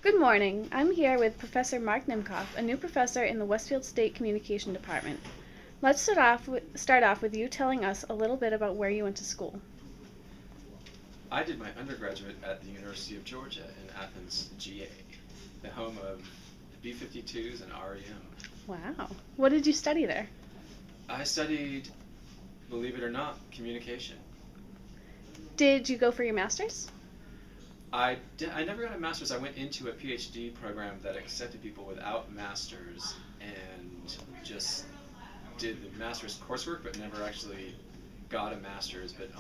Good morning. I'm here with Professor Mark Nimkoff, a new professor in the Westfield State Communication Department. Let's start off with you telling us a little bit about where you went to school. I did my undergraduate at the University of Georgia in Athens, GA, the home of B-52s and REM. Wow. What did you study there? I studied, believe it or not, communication. Did you go for your master's? I never got a master's. I went into a PhD program that accepted people without masters and just did the master's coursework, but never actually got a master's. But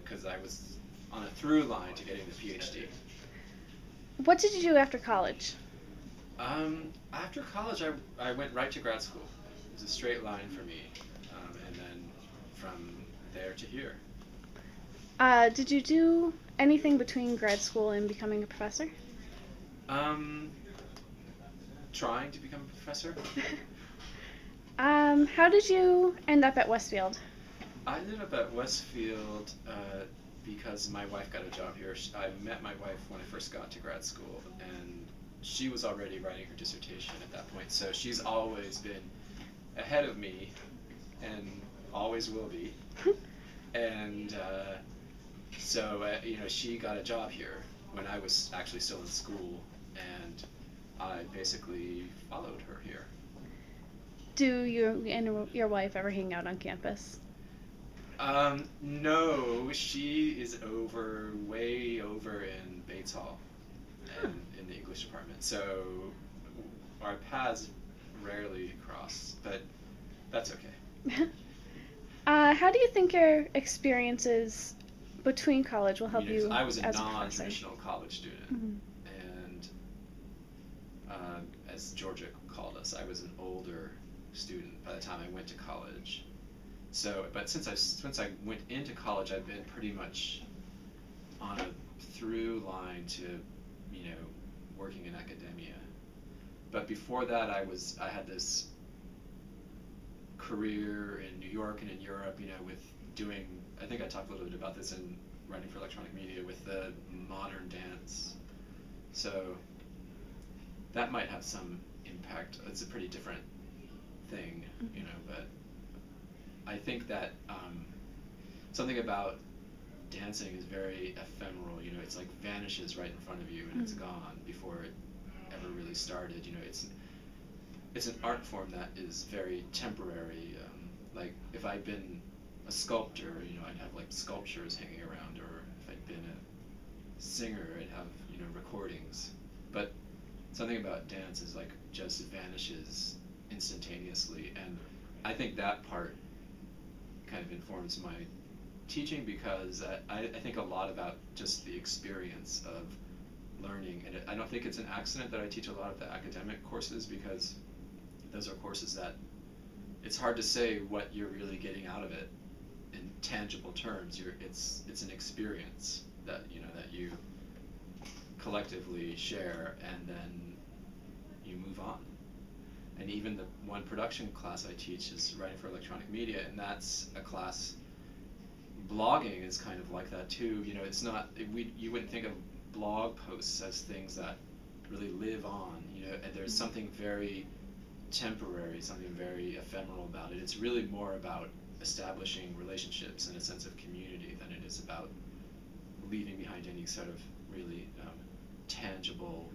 because I was on a through line to getting the PhD. What did you do after college? After college, I went right to grad school. It was a straight line for me, and then from there to here. Did you do anything between grad school and becoming a professor? Um, Trying to become a professor. How did you end up at Westfield? I ended up at Westfield because my wife got a job here. I met my wife when I first got to grad school, and she was already writing her dissertation at that point. So she's always been ahead of me, and always will be. And she got a job here when I was actually still in school, and I basically followed her here. Do you and your wife ever hang out on campus? No, she is way over in Bates Hall, Huh. and in the English department. So our paths rarely cross, but that's okay. How do you think your experiences between college will help you I was a as a professor? non-traditional college student, Mhm. and as Georgia called us, I was an older student by the time I went to college. So, but since I went into college, I've been pretty much on a through line to, working in academia. But before that, I had this career in New York and in Europe, with doing. I think I talked a little bit about this in writing for electronic media with the modern dance. So that might have some impact. It's a pretty different thing, but I think that something about dancing is very ephemeral. It's like vanishes right in front of you and it's gone before it ever really started. It's an art form that is very temporary. Like if I'd been a sculptor, I'd have like sculptures hanging around, or if I'd been a singer, I'd have recordings. But something about dance is like just vanishes instantaneously, and I think that part kind of informs my teaching because I think a lot about just the experience of learning, and I don't think it's an accident that I teach a lot of the academic courses because those are courses that it's hard to say what you're really getting out of it in tangible terms. It's an experience that you collectively share, and then you move on. And even the one production class I teach is writing for electronic media, and that's a class. Blogging is kind of like that too. It's not you wouldn't think of blog posts as things that really live on. And there's something very temporary, something very ephemeral about it. It's really more about establishing relationships and a sense of community than it is about leaving behind any sort of really tangible,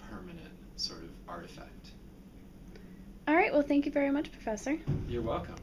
permanent sort of artifact. All right, well, thank you very much, Professor. You're welcome.